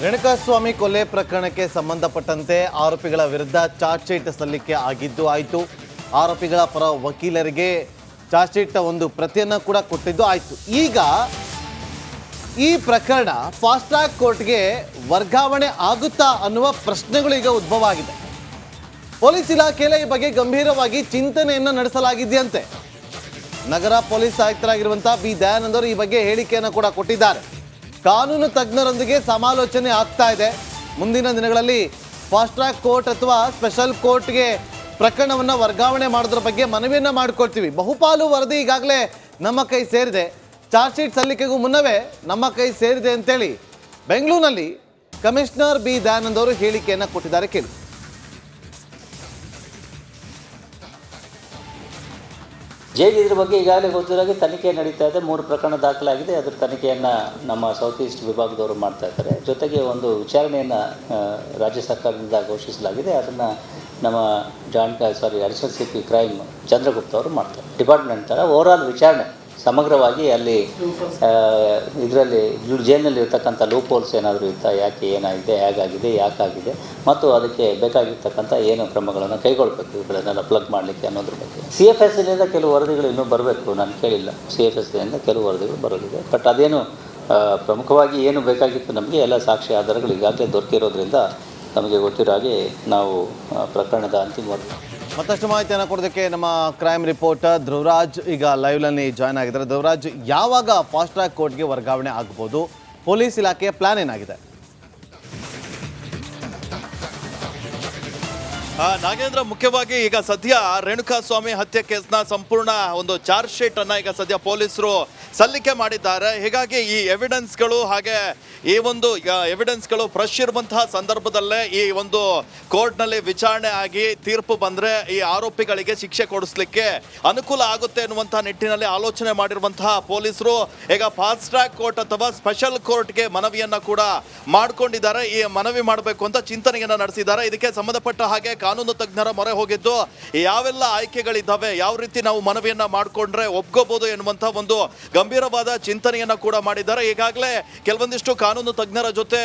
ರೇಣುಕಾಸ್ವಾಮಿ ಕೊಲೆ ಪ್ರಕರಣಕ್ಕೆ ಸಂಬಂಧಪಟ್ಟಂತೆ ಆರೋಪಿಗಳ ವಿರುದ್ಧ ಚಾರ್ಜ್ ಶೀಟ್ ಸಲ್ಲಿಕೆ ಆಗಿದ್ದು ಆಯಿತು. ಆರೋಪಿಗಳ ಪರ ವಕೀಲರಿಗೆ ಚಾರ್ಜ್ ಶೀಟ್ ಒಂದು ಪ್ರತಿಯನ್ನು ಕೂಡ ಕೊಟ್ಟಿದ್ದು ಆಯಿತು. ಈಗ ಈ ಪ್ರಕರಣ ಫಾಸ್ಟ್ ಟ್ರ್ಯಾಕ್ ಕೋರ್ಟ್ಗೆ ವರ್ಗಾವಣೆ ಆಗುತ್ತಾ ಅನ್ನುವ ಪ್ರಶ್ನೆಗಳು ಈಗ ಉದ್ಭವ ಆಗಿದೆ. ಪೊಲೀಸ್ ಇಲಾಖೆಯಲ್ಲಿ ಈ ಬಗ್ಗೆ ಗಂಭೀರವಾಗಿ ಚಿಂತನೆಯನ್ನು ನಡೆಸಲಾಗಿದೆಯಂತೆ. ನಗರ ಪೊಲೀಸ್ ಆಯುಕ್ತರಾಗಿರುವಂತಹ ಬಿ ದಯಾನಂದ್ ಅವರು ಈ ಬಗ್ಗೆ ಹೇಳಿಕೆಯನ್ನು ಕೂಡ ಕೊಟ್ಟಿದ್ದಾರೆ. ಕಾನೂನು ತಜ್ಞರೊಂದಿಗೆ ಸಮಾಲೋಚನೆ ಆಗ್ತಾ ಇದೆ. ಮುಂದಿನ ದಿನಗಳಲ್ಲಿ ಫಾಸ್ಟ್ ಟ್ರ್ಯಾಕ್ ಕೋರ್ಟ್ ಅಥವಾ ಸ್ಪೆಷಲ್ ಕೋರ್ಟ್ಗೆ ಪ್ರಕರಣವನ್ನು ವರ್ಗಾವಣೆ ಮಾಡೋದ್ರ ಬಗ್ಗೆ ಮನವಿಯನ್ನು ಮಾಡಿಕೊಳ್ತೀವಿ. ಬಹುಪಾಲು ವರದಿ ಈಗಾಗಲೇ ನಮ್ಮ ಕೈ ಸೇರಿದೆ, ಚಾರ್ಜ್ ಶೀಟ್ ಸಲ್ಲಿಕೆಗೂ ಮುನ್ನವೇ ನಮ್ಮ ಕೈ ಸೇರಿದೆ ಅಂತೇಳಿ ಬೆಂಗಳೂರಿನಲ್ಲಿ ಕಮಿಷನರ್ ಬಿ ದಯಾನಂದ್ ಅವರು ಹೇಳಿಕೆಯನ್ನು ಕೊಟ್ಟಿದ್ದಾರೆ. ಕೇಳಿ. ಜೈಲು ಇದ್ರ ಬಗ್ಗೆ ಈಗಾಗಲೇ ಗೊತ್ತಿರೋಗೆ ತನಿಖೆ ನಡೀತಾ ಇದೆ. 3 ಪ್ರಕರಣ ದಾಖಲಾಗಿದೆ. ಅದರ ತನಿಖೆಯನ್ನು ನಮ್ಮ ಸೌತ್ ಈಸ್ಟ್ ವಿಭಾಗದವರು ಮಾಡ್ತಾ ಇದ್ದಾರೆ. ಜೊತೆಗೆ ಒಂದು ವಿಚಾರಣೆಯನ್ನು ರಾಜ್ಯ ಸರ್ಕಾರದಿಂದ ಘೋಷಿಸಲಾಗಿದೆ. ಅದನ್ನು ನಮ್ಮ ಅಡಿಷನಲ್ CP ಕ್ರೈಮ್ ಚಂದ್ರಗುಪ್ತ ಅವರು ಮಾಡ್ತಾರೆ. ಡಿಪಾರ್ಟ್ಮೆಂಟ್ ಥರ ಓವರಾಲ್ ವಿಚಾರಣೆ ಸಮಗ್ರವಾಗಿ ಅಲ್ಲಿ ಇದರಲ್ಲಿ ಜೈಲಿನಲ್ಲಿ ಇರ್ತಕ್ಕಂಥ ಲೂಪ್ ಹೋಲ್ಸ್ ಏನಾದರೂ ಇರ್ತಾ, ಯಾಕೆ ಏನಾಗಿದೆ, ಹೇಗಾಗಿದೆ, ಯಾಕಾಗಿದೆ, ಮತ್ತು ಅದಕ್ಕೆ ಬೇಕಾಗಿರ್ತಕ್ಕಂಥ ಏನು ಕ್ರಮಗಳನ್ನು ಕೈಗೊಳ್ಳಬೇಕು ಇವುಗಳನ್ನೆಲ್ಲ ಪ್ಲಗ್ ಮಾಡಲಿಕ್ಕೆ ಅನ್ನೋದ್ರ ಬಗ್ಗೆ CFSನಿಂದ ಕೆಲವು ವರದಿಗಳು ಇನ್ನೂ ಬರಬೇಕು. ನಾನು ಕೇಳಿಲ್ಲ. CFSನಿಂದ ಕೆಲವು ವರದಿಗಳು ಬರೋದಿದೆ. ಬಟ್ ಅದೇನು ಪ್ರಮುಖವಾಗಿ ಏನು ಬೇಕಾಗಿತ್ತು ನಮಗೆ ಎಲ್ಲ ಸಾಕ್ಷಿ ಆಧಾರಗಳು ಈಗಾಗಲೇ ದೊರಕಿರೋದ್ರಿಂದ ನಮಗೆ ಗೊತ್ತಿರೋ ಹಾಗೆ ನಾವು ಪ್ರಕರಣದ ಅಂತಿಮ ವರದಿ ಮತ್ತಷ್ಟು ಮಾಹಿತಿಯನ್ನು ಕೊಡೋದಕ್ಕೆ ನಮ್ಮ ಕ್ರೈಮ್ ರಿಪೋರ್ಟರ್ ಧ್ರುವರಾಜ್ ಈಗ ಲೈವ್ನಲ್ಲಿ ಜಾಯ್ನ್ ಆಗಿದ್ದಾರೆ. ಧ್ರುವರಾಜ್, ಯಾವಾಗ ಫಾಸ್ಟ್ ಟ್ರ್ಯಾಕ್ ಕೋರ್ಟ್ಗೆ ವರ್ಗಾವಣೆ ಆಗ್ಬೋದು? ಪೊಲೀಸ್ ಇಲಾಖೆಯ ಪ್ಲಾನ್ ಏನಾಗಿದೆ? ನಾಗೇಂದ್ರ, ಮುಖ್ಯವಾಗಿ ಈಗ ಸದ್ಯ ರೇಣುಕಾಸ್ವಾಮಿ ಹತ್ಯೆ ಕೇಸ್ನ ಸಂಪೂರ್ಣ ಒಂದು ಚಾರ್ಜ್ ಶೀಟ್ ಅನ್ನ ಈಗ ಸದ್ಯ ಪೊಲೀಸರು ಸಲ್ಲಿಕೆ ಮಾಡಿದ್ದಾರೆ. ಹೀಗಾಗಿ ಈ ಎವಿಡೆನ್ಸ್ಗಳು ಹಾಗೆ ಈ ಒಂದು ಎವಿಡೆನ್ಸ್ಗಳು ಫ್ರೆಶ್ ಇರುವಂತಹ ಸಂದರ್ಭದಲ್ಲೇ ಈ ಒಂದು ಕೋರ್ಟ್ನಲ್ಲಿ ವಿಚಾರಣೆ ಆಗಿ ತೀರ್ಪು ಬಂದರೆ ಈ ಆರೋಪಿಗಳಿಗೆ ಶಿಕ್ಷೆ ಕೊಡಿಸ್ಲಿಕ್ಕೆ ಅನುಕೂಲ ಆಗುತ್ತೆ ಎನ್ನುವಂತಹ ನಿಟ್ಟಿನಲ್ಲಿ ಆಲೋಚನೆ ಮಾಡಿರುವಂತಹ ಪೊಲೀಸರು ಈಗ ಫಾಸ್ಟ್ ಟ್ರ್ಯಾಕ್ ಕೋರ್ಟ್ ಅಥವಾ ಸ್ಪೆಷಲ್ ಕೋರ್ಟ್ಗೆ ಮನವಿಯನ್ನ ಕೂಡ ಮಾಡಿಕೊಂಡಿದ್ದಾರೆ. ಈ ಮನವಿ ಮಾಡಬೇಕು ಅಂತ ಚಿಂತನೆಯನ್ನ ನಡೆಸಿದ್ದಾರೆ. ಇದಕ್ಕೆ ಸಂಬಂಧಪಟ್ಟ ಹಾಗೆ ಕಾನೂನು ತಜ್ಞರ ಮೊರೆ ಹೋಗಿದ್ದು ಯಾವೆಲ್ಲ ಆಯ್ಕೆಗಳಿದ್ದಾವೆ, ಯಾವ ರೀತಿ ನಾವು ಮನವಿಯನ್ನ ಮಾಡಿಕೊಂಡ್ರೆ ಒಪ್ಕೋಬಹುದು ಎನ್ನುವಂತ ಒಂದು ಗಂಭೀರವಾದ ಚಿಂತನೆಯನ್ನ ಕೂಡ ಮಾಡಿದ್ದಾರೆ. ಈಗಾಗಲೇ ಕೆಲವೊಂದಿಷ್ಟು ಕಾನೂನು ತಜ್ಞರ ಜೊತೆ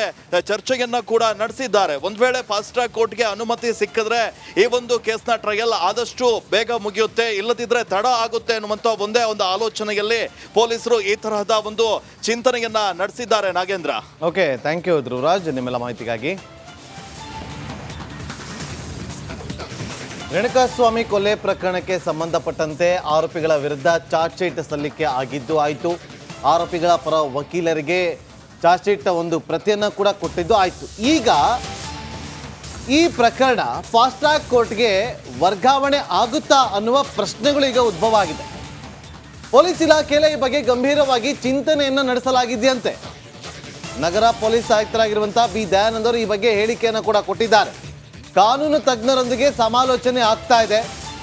ಚರ್ಚೆಯನ್ನ ಕೂಡ ನಡೆಸಿದ್ದಾರೆ. ಒಂದ್ ವೇಳೆ ಫಾಸ್ಟ್ ಟ್ರ್ಯಾಕ್ ಕೋರ್ಟ್ಗೆ ಅನುಮತಿ ಸಿಕ್ಕಿದ್ರೆ ಈ ಒಂದು ಕೇಸ್ನ ಟ್ರಯಲ್ ಆದಷ್ಟು ಬೇಗ ಮುಗಿಯುತ್ತೆ, ಇಲ್ಲದಿದ್ರೆ ತಡ ಆಗುತ್ತೆ ಎನ್ನುವಂತ ಒಂದೇ ಒಂದು ಆಲೋಚನೆಯಲ್ಲಿ ಪೊಲೀಸರು ಈ ತರಹದ ಒಂದು ಚಿಂತನೆಯನ್ನ ನಡೆಸಿದ್ದಾರೆ. Nagendra, okay, thank you Dhruvaraj ನಿಮ್ಮೆಲ್ಲ ಮಾಹಿತಿಗಾಗಿ. ರೇಣುಕಾಸ್ವಾಮಿ ಕೊಲೆ ಪ್ರಕರಣಕ್ಕೆ ಸಂಬಂಧಪಟ್ಟಂತೆ ಆರೋಪಿಗಳ ವಿರುದ್ಧ ಚಾರ್ಜ್ ಶೀಟ್ ಸಲ್ಲಿಕೆ ಆಗಿದ್ದು ಆಯಿತು. ಆರೋಪಿಗಳ ಪರ ವಕೀಲರಿಗೆ ಚಾರ್ಜ್ ಶೀಟ್ ಒಂದು ಪ್ರತಿಯನ್ನು ಕೂಡ ಕೊಟ್ಟಿದ್ದು ಆಯಿತು. ಈಗ ಈ ಪ್ರಕರಣ ಫಾಸ್ಟ್ ಟ್ರ್ಯಾಕ್ ಕೋರ್ಟ್ಗೆ ವರ್ಗಾವಣೆ ಆಗುತ್ತಾ ಅನ್ನುವ ಪ್ರಶ್ನೆಗಳು ಈಗ ಉದ್ಭವ ಆಗಿದೆ. ಪೊಲೀಸ್ ಇಲಾಖೆಯಲ್ಲಿ ಈ ಬಗ್ಗೆ ಗಂಭೀರವಾಗಿ ಚಿಂತನೆಯನ್ನು ನಡೆಸಲಾಗಿದೆಯಂತೆ. ನಗರ ಪೊಲೀಸ್ ಆಯುಕ್ತರಾಗಿರುವಂತಹ ಬಿ ದಯಾನಂದ್ ಅವರು ಈ ಬಗ್ಗೆ ಹೇಳಿಕೆಯನ್ನು ಕೂಡ ಕೊಟ್ಟಿದ್ದಾರೆ. ಕಾನೂನು ತಜ್ಞರೊಂದಿಗೆ ಸಮಾಲೋಚನೆ ಆಗ್ತಾ ಇದೆ.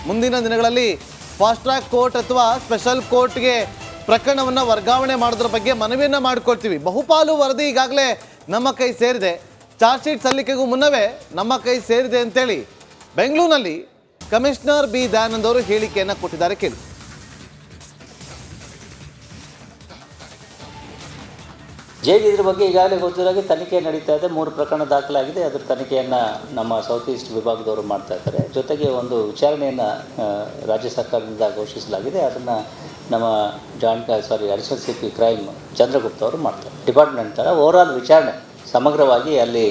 ಮುಂದಿನ ದಿನಗಳಲ್ಲಿ ಫಾಸ್ಟ್ ಟ್ರ್ಯಾಕ್ ಕೋರ್ಟ್ ಅಥವಾ ಸ್ಪೆಷಲ್ ಕೋರ್ಟ್ಗೆ ಪ್ರಕರಣವನ್ನು ವರ್ಗಾವಣೆ ಮಾಡೋದ್ರ ಬಗ್ಗೆ ಮನವಿಯನ್ನು ಮಾಡಿಕೊಳ್ತೀವಿ. ಬಹುಪಾಲು ವರದಿ ಈಗಾಗಲೇ ನಮ್ಮ ಕೈ ಸೇರಿದೆ, ಚಾರ್ಜ್ ಶೀಟ್ ಸಲ್ಲಿಕೆಗೂ ಮುನ್ನವೇ ನಮ್ಮ ಕೈ ಸೇರಿದೆ ಅಂತೇಳಿ ಬೆಂಗಳೂರಿನಲ್ಲಿ ಕಮಿಷನರ್ ಬಿ ದಯಾನಂದ್ ಅವರು ಹೇಳಿಕೆಯನ್ನು ಕೊಟ್ಟಿದ್ದಾರೆ. ಕೇಳಿ. ಜೈಲು ಇದ್ರ ಬಗ್ಗೆ ಈಗಾಗಲೇ ಗೊತ್ತಿರೋಗೆ ತನಿಖೆ ನಡೀತಾ ಇದೆ. 3 ಪ್ರಕರಣ ದಾಖಲಾಗಿದೆ. ಅದರ ತನಿಖೆಯನ್ನು ನಮ್ಮ ಸೌತ್ ಈಸ್ಟ್ ವಿಭಾಗದವರು ಮಾಡ್ತಾ ಇದ್ದಾರೆ. ಜೊತೆಗೆ ಒಂದು ವಿಚಾರಣೆಯನ್ನು ರಾಜ್ಯ ಸರ್ಕಾರದಿಂದ ಘೋಷಿಸಲಾಗಿದೆ. ಅದನ್ನು ನಮ್ಮ ಅಡಿಷನಲ್ CP ಕ್ರೈಮ್ ಚಂದ್ರಗುಪ್ತ ಅವರು ಮಾಡ್ತಾರೆ. ಡಿಪಾರ್ಟ್ಮೆಂಟ್ ಥರ ಓವರಾಲ್ ವಿಚಾರಣೆ ಸಮಗ್ರವಾಗಿ ಅಲ್ಲಿ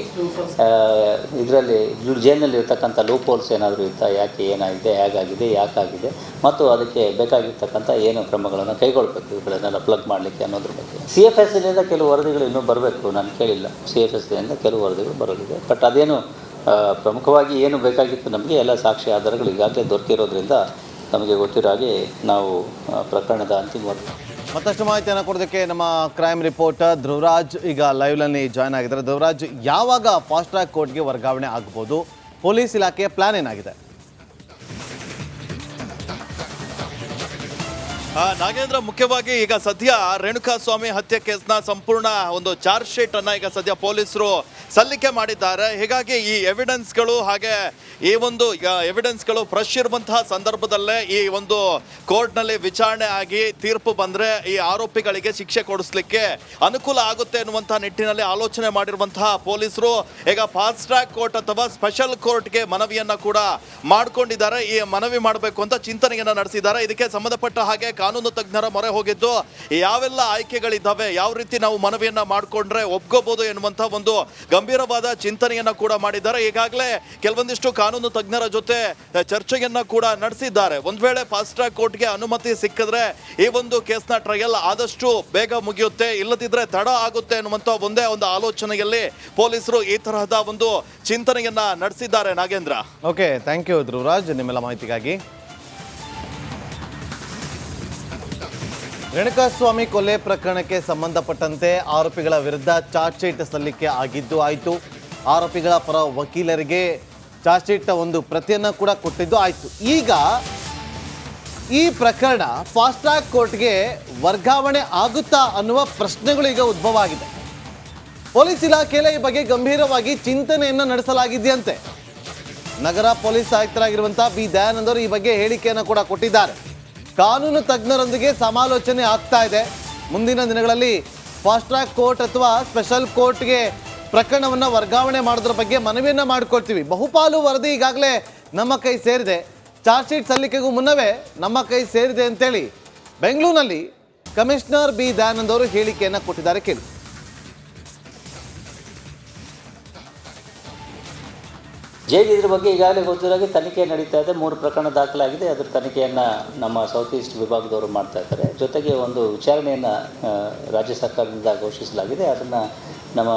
ಇದರಲ್ಲಿ ಜೈಲಿನಲ್ಲಿ ಇರ್ತಕ್ಕಂಥ ಲೂಪ್ ಹೋಲ್ಸ್ ಏನಾದರೂ ಇರ್ತಾ, ಯಾಕೆ ಏನಾಗಿದೆ, ಹೇಗಾಗಿದೆ, ಯಾಕಾಗಿದೆ, ಮತ್ತು ಅದಕ್ಕೆ ಬೇಕಾಗಿರ್ತಕ್ಕಂಥ ಏನು ಕ್ರಮಗಳನ್ನು ಕೈಗೊಳ್ಳಬೇಕು ಇವುಗಳನ್ನೆಲ್ಲ ಪ್ಲಗ್ ಮಾಡಲಿಕ್ಕೆ ಅನ್ನೋದ್ರ ಬಗ್ಗೆ CFSನಿಂದ ಕೆಲವು ವರದಿಗಳು ಇನ್ನೂ ಬರಬೇಕು. ನಾನು ಕೇಳಿಲ್ಲ. CFSನಿಂದ ಕೆಲವು ವರದಿಗಳು ಬರೋದಿದೆ. ಬಟ್ ಅದೇನು ಪ್ರಮುಖವಾಗಿ ಏನು ಬೇಕಾಗಿತ್ತು ನಮಗೆ ಎಲ್ಲ ಸಾಕ್ಷಿ ಆಧಾರಗಳು ಈಗಾಗಲೇ ದೊರಕಿರೋದ್ರಿಂದ ನಮಗೆ ಗೊತ್ತಿರೋ ಹಾಗೆ ನಾವು ಪ್ರಕರಣದ ಅಂತಿಮ ವರದಿ ಮತ್ತಷ್ಟು ಮಾಹಿತಿಯನ್ನು ಕೊಡೋದಕ್ಕೆ ನಮ್ಮ ಕ್ರೈಮ್ ರಿಪೋರ್ಟರ್ ಧ್ರುವರಾಜ್ ಈಗ ಲೈವ್ನಲ್ಲಿ ಜಾಯ್ನ್ ಆಗಿದ್ದಾರೆ. ಧ್ರುವರಾಜ್, ಯಾವಾಗ ಫಾಸ್ಟ್ ಟ್ರ್ಯಾಕ್ ಕೋರ್ಟ್ಗೆ ವರ್ಗಾವಣೆ ಆಗ್ಬೋದು? ಪೊಲೀಸ್ ಇಲಾಖೆಯ ಪ್ಲಾನ್ ಏನಾಗಿದೆ? ನಾಗೇಂದ್ರ, ಮುಖ್ಯವಾಗಿ ಈಗ ಸದ್ಯ ರೇಣುಕಾಸ್ವಾಮಿ ಹತ್ಯೆ ಕೇಸ್ನ ಸಂಪೂರ್ಣ ಒಂದು ಚಾರ್ಜ್ ಶೀಟ್ ಅನ್ನ ಈಗ ಸದ್ಯ ಪೊಲೀಸರು ಸಲ್ಲಿಕೆ ಮಾಡಿದ್ದಾರೆ. ಹೀಗಾಗಿ ಈ ಎವಿಡೆನ್ಸ್ಗಳು ಹಾಗೆ ಈ ಒಂದು ಎವಿಡೆನ್ಸ್ಗಳು ಫ್ರೆಶ್ ಇರುವಂತಹ ಸಂದರ್ಭದಲ್ಲೇ ಈ ಒಂದು ಕೋರ್ಟ್ನಲ್ಲಿ ವಿಚಾರಣೆ ಆಗಿ ತೀರ್ಪು ಬಂದ್ರೆ ಈ ಆರೋಪಿಗಳಿಗೆ ಶಿಕ್ಷೆ ಕೊಡಿಸ್ಲಿಕ್ಕೆ ಅನುಕೂಲ ಆಗುತ್ತೆ ಎನ್ನುವಂತಹ ನಿಟ್ಟಿನಲ್ಲಿ ಆಲೋಚನೆ ಮಾಡಿರುವಂತಹ ಪೊಲೀಸರು ಈಗ ಫಾಸ್ಟ್ ಟ್ರ್ಯಾಕ್ ಕೋರ್ಟ್ ಅಥವಾ ಸ್ಪೆಷಲ್ ಕೋರ್ಟ್ಗೆ ಮನವಿಯನ್ನ ಕೂಡ ಮಾಡ್ಕೊಂಡಿದ್ದಾರೆ. ಈ ಮನವಿ ಮಾಡಬೇಕು ಅಂತ ಚಿಂತನೆಯನ್ನ ನಡೆಸಿದ್ದಾರೆ. ಇದಕ್ಕೆ ಸಂಬಂಧಪಟ್ಟ ಹಾಗೆ ಕಾನೂನು ತಜ್ಞರ ಮೊರೆ ಹೋಗಿದ್ದು ಯಾವೆಲ್ಲ ಆಯ್ಕೆಗಳಿದ್ದಾವೆ, ಯಾವ ರೀತಿ ನಾವು ಮನವಿಯನ್ನ ಮಾಡಿಕೊಂಡ್ರೆ ಒಪ್ಕೋಬಹುದು ಎನ್ನುವಂತ ಒಂದು ಗಂಭೀರವಾದ ಚಿಂತನೆಯನ್ನ ಕೂಡ ಮಾಡಿದ್ದಾರೆ. ಈಗಾಗಲೇ ಕೆಲವೊಂದಿಷ್ಟು ಕಾನೂನು ತಜ್ಞರ ಜೊತೆ ಚರ್ಚೆಯನ್ನ ಕೂಡ ನಡೆಸಿದ್ದಾರೆ. ಒಂದ್ ವೇಳೆ ಫಾಸ್ಟ್ ಟ್ರ್ಯಾಕ್ ಕೋರ್ಟ್ಗೆ ಅನುಮತಿ ಸಿಕ್ಕಿದ್ರೆ ಈ ಒಂದು ಕೇಸ್ನ ಟ್ರಯಲ್ ಆದಷ್ಟು ಬೇಗ ಮುಗಿಯುತ್ತೆ, ಇಲ್ಲದಿದ್ರೆ ತಡ ಆಗುತ್ತೆ ಎನ್ನುವಂತ ಒಂದೇ ಒಂದು ಆಲೋಚನೆಯಲ್ಲಿ ಪೊಲೀಸರು ಈ ತರಹದ ಒಂದು ಚಿಂತನೆಯನ್ನ ನಡೆಸಿದ್ದಾರೆ. Nagendra, okay, thank you Dhruvaraj ನಿಮ್ಮೆಲ್ಲ ಮಾಹಿತಿಗಾಗಿ. ರೇಣುಕಾಸ್ವಾಮಿ ಕೊಲೆ ಪ್ರಕರಣಕ್ಕೆ ಸಂಬಂಧಪಟ್ಟಂತೆ ಆರೋಪಿಗಳ ವಿರುದ್ಧ ಚಾರ್ಜ್ ಶೀಟ್ ಸಲ್ಲಿಕೆ ಆಗಿದ್ದು ಆಯಿತು. ಆರೋಪಿಗಳ ಪರ ವಕೀಲರಿಗೆ ಚಾರ್ಜ್ ಶೀಟ್ ಒಂದು ಪ್ರತಿಯನ್ನು ಕೂಡ ಕೊಟ್ಟಿದ್ದು ಆಯಿತು. ಈಗ ಈ ಪ್ರಕರಣ ಫಾಸ್ಟ್ ಟ್ರ್ಯಾಕ್ ಕೋರ್ಟ್ಗೆ ವರ್ಗಾವಣೆ ಆಗುತ್ತಾ ಅನ್ನುವ ಪ್ರಶ್ನೆಗಳು ಈಗ ಉದ್ಭವ ಆಗಿದೆ. ಪೊಲೀಸ್ ಇಲಾಖೆಯಲ್ಲಿ ಈ ಬಗ್ಗೆ ಗಂಭೀರವಾಗಿ ಚಿಂತನೆಯನ್ನು ನಡೆಸಲಾಗಿದೆಯಂತೆ. ನಗರ ಪೊಲೀಸ್ ಆಯುಕ್ತರಾಗಿರುವಂತಹ ಬಿ ದಯಾನಂದ್ ಅವರು ಈ ಬಗ್ಗೆ ಹೇಳಿಕೆಯನ್ನು ಕೂಡ ಕೊಟ್ಟಿದ್ದಾರೆ. ಕಾನೂನು ತಜ್ಞರೊಂದಿಗೆ ಸಮಾಲೋಚನೆ ಆಗ್ತಾ ಇದೆ. ಮುಂದಿನ ದಿನಗಳಲ್ಲಿ ಫಾಸ್ಟ್ ಟ್ರ್ಯಾಕ್ ಕೋರ್ಟ್ ಅಥವಾ ಸ್ಪೆಷಲ್ ಕೋರ್ಟ್ಗೆ ಪ್ರಕರಣವನ್ನು ವರ್ಗಾವಣೆ ಮಾಡೋದ್ರ ಬಗ್ಗೆ ಮನವಿಯನ್ನು ಮಾಡಿಕೊಳ್ತೀವಿ. ಬಹುಪಾಲು ವರದಿ ಈಗಾಗಲೇ ನಮ್ಮ ಕೈ ಸೇರಿದೆ, ಚಾರ್ಜ್ ಶೀಟ್ ಸಲ್ಲಿಕೆಗೂ ಮುನ್ನವೇ ನಮ್ಮ ಕೈ ಸೇರಿದೆ ಅಂತೇಳಿ ಬೆಂಗಳೂರಿನಲ್ಲಿ ಕಮಿಷನರ್ ಬಿ ದಯಾನಂದ್ ಅವರು ಹೇಳಿಕೆಯನ್ನು ಕೊಟ್ಟಿದ್ದಾರೆ. ಕೇಳಿ. ಜೈಲು ಇದ್ರ ಬಗ್ಗೆ ಈಗಾಗಲೇ ಗೊತ್ತಿರೋಗೆ ತನಿಖೆ ನಡೀತಾ ಇದೆ. 3 ಪ್ರಕರಣ ದಾಖಲಾಗಿದೆ. ಅದರ ತನಿಖೆಯನ್ನು ನಮ್ಮ ಸೌತ್ ಈಸ್ಟ್ ವಿಭಾಗದವರು ಮಾಡ್ತಾ ಇದ್ದಾರೆ. ಜೊತೆಗೆ ಒಂದು ವಿಚಾರಣೆಯನ್ನು ರಾಜ್ಯ ಸರ್ಕಾರದಿಂದ ಘೋಷಿಸಲಾಗಿದೆ. ಅದನ್ನು ನಮ್ಮ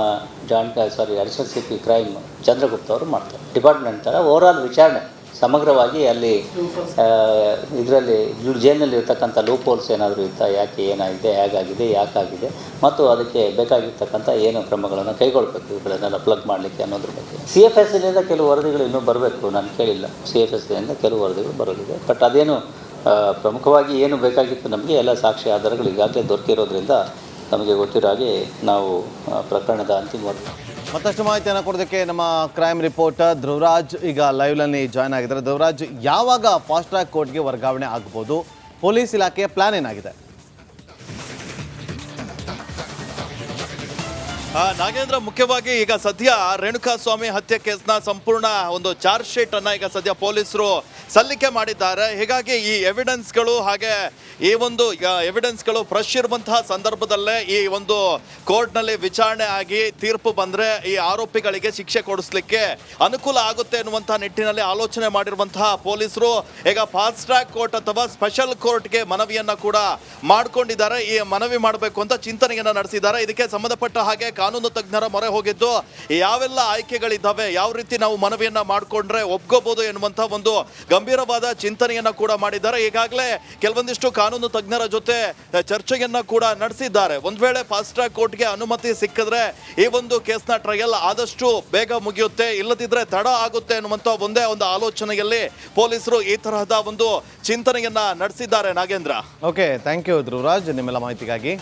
ಅಡಿಷನಲ್ CP ಕ್ರೈಮ್ ಚಂದ್ರಗುಪ್ತ ಅವರು ಮಾಡ್ತಾರೆ. ಡಿಪಾರ್ಟ್ಮೆಂಟ್ ಥರ ಓವರಾಲ್ ವಿಚಾರಣೆ ಸಮಗ್ರವಾಗಿ ಅಲ್ಲಿ ಇದರಲ್ಲಿ ಜೈಲಿನಲ್ಲಿ ಇರ್ತಕ್ಕಂಥ ಲೂಪ್ ಹೋಲ್ಸ್ ಏನಾದರೂ ಇತ್ತಾ, ಯಾಕೆ ಏನಾಗಿದೆ, ಹೇಗಾಗಿದೆ, ಯಾಕಾಗಿದೆ, ಮತ್ತು ಅದಕ್ಕೆ ಬೇಕಾಗಿರ್ತಕ್ಕಂಥ ಏನು ಕ್ರಮಗಳನ್ನು ಕೈಗೊಳ್ಳಬೇಕು ಇವುಗಳನ್ನೆಲ್ಲ ಪ್ಲಗ್ ಮಾಡಲಿಕ್ಕೆ ಅನ್ನೋದ್ರ ಬಗ್ಗೆ CFSನಿಂದ ಕೆಲವು ವರದಿಗಳು ಇನ್ನೂ ಬರಬೇಕು. ನಾನು ಕೇಳಿಲ್ಲ. CFSನಿಂದ ಕೆಲವು ವರದಿಗಳು ಬರೋದಿದೆ. ಬಟ್ ಅದೇನು ಪ್ರಮುಖವಾಗಿ ಏನು ಬೇಕಾಗಿತ್ತು ನಮಗೆ ಎಲ್ಲ ಸಾಕ್ಷಿ ಆಧಾರಗಳು ಈಗಾಗಲೇ ದೊರಕಿರೋದ್ರಿಂದ ನಮಗೆ ಗೊತ್ತಿರೋ ಹಾಗೆ ನಾವು ಪ್ರಕರಣದ ಅಂತಿಮ ಮತ್ತಷ್ಟು ಮಾಹಿತಿಯನ್ನು ಕೊಡೋದಕ್ಕೆ ನಮ್ಮ ಕ್ರೈಮ್ ರಿಪೋರ್ಟರ್ ಧ್ರುವರಾಜ್ ಈಗ ಲೈವ್ನಲ್ಲಿ ಜಾಯ್ನ್ ಆಗಿದ್ದಾರೆ. ಧ್ರುವರಾಜ್, ಯಾವಾಗ ಫಾಸ್ಟ್ ಟ್ರ್ಯಾಕ್ ಕೋರ್ಟ್ಗೆ ವರ್ಗಾವಣೆ ಆಗ್ಬೋದು? ಪೊಲೀಸ್ ಇಲಾಖೆಯ ಪ್ಲಾನ್ ಏನಾಗಿದೆ? ನಾಗೇಂದ್ರ, ಮುಖ್ಯವಾಗಿ ಈಗ ಸದ್ಯ ರೇಣುಕಾಸ್ವಾಮಿ ಹತ್ಯೆ ಕೇಸ್ನ ಸಂಪೂರ್ಣ ಒಂದು ಚಾರ್ಜ್ ಶೀಟ್ ಅನ್ನ ಈಗ ಸದ್ಯ ಪೊಲೀಸರು ಸಲ್ಲಿಕೆ ಮಾಡಿದ್ದಾರೆ. ಹೀಗಾಗಿ ಈ ಎವಿಡೆನ್ಸ್ಗಳು ಹಾಗೆ ಈ ಒಂದು ಎವಿಡೆನ್ಸ್ಗಳು ಫ್ರೆಶ್ ಇರುವಂತಹ ಸಂದರ್ಭದಲ್ಲೇ ಈ ಒಂದು ಕೋರ್ಟ್ನಲ್ಲಿ ವಿಚಾರಣೆ ಆಗಿ ತೀರ್ಪು ಬಂದ್ರೆ ಈ ಆರೋಪಿಗಳಿಗೆ ಶಿಕ್ಷೆ ಕೊಡಿಸ್ಲಿಕ್ಕೆ ಅನುಕೂಲ ಆಗುತ್ತೆ ಎನ್ನುವಂತಹ ನಿಟ್ಟಿನಲ್ಲಿ ಆಲೋಚನೆ ಮಾಡಿರುವಂತಹ ಪೊಲೀಸರು ಈಗ ಫಾಸ್ಟ್ ಟ್ರ್ಯಾಕ್ ಕೋರ್ಟ್ ಅಥವಾ ಸ್ಪೆಷಲ್ ಕೋರ್ಟ್ಗೆ ಮನವಿಯನ್ನ ಕೂಡ ಮಾಡ್ಕೊಂಡಿದ್ದಾರೆ. ಈ ಮನವಿ ಮಾಡಬೇಕು ಅಂತ ಚಿಂತನೆಯನ್ನ ನಡೆಸಿದ್ದಾರೆ. ಇದಕ್ಕೆ ಸಂಬಂಧಪಟ್ಟ ಹಾಗೆ ಕಾನೂನು ತಜ್ಞರ ಮೊರೆ ಹೋಗಿದ್ದು ಯಾವೆಲ್ಲ ಆಯ್ಕೆಗಳಿದ್ದಾವೆ, ಯಾವ ರೀತಿ ನಾವು ಮನವಿಯನ್ನ ಮಾಡಿಕೊಂಡ್ರೆ ಒಪ್ಕೋಬಹುದು ಎನ್ನುವಂತ ಒಂದು ಗಂಭೀರವಾದ ಚಿಂತನೆಯನ್ನ ಕೂಡ ಮಾಡಿದ್ದಾರೆ. ಈಗಾಗಲೇ ಕೆಲವೊಂದಿಷ್ಟು ಕಾನೂನು ತಜ್ಞರ ಜೊತೆ ಚರ್ಚೆಯನ್ನ ಕೂಡ ನಡೆಸಿದ್ದಾರೆ. ಒಂದ್ ವೇಳೆ ಫಾಸ್ಟ್ ಟ್ರ್ಯಾಕ್ ಕೋರ್ಟ್ಗೆ ಅನುಮತಿ ಸಿಕ್ಕಿದ್ರೆ ಈ ಒಂದು ಕೇಸ್ನ ಟ್ರಯಲ್ ಆದಷ್ಟು ಬೇಗ ಮುಗಿಯುತ್ತೆ, ಇಲ್ಲದಿದ್ರೆ ತಡ ಆಗುತ್ತೆ ಎನ್ನುವಂತ ಒಂದೇ ಒಂದು ಆಲೋಚನೆಯಲ್ಲಿ ಪೊಲೀಸರು ಈ ತರಹದ ಒಂದು ಚಿಂತನೆಯನ್ನ ನಡೆಸಿದ್ದಾರೆ. Nagendra, okay, thank you Dhruvaraj ನಿಮ್ಮೆಲ್ಲ ಮಾಹಿತಿಗಾಗಿ.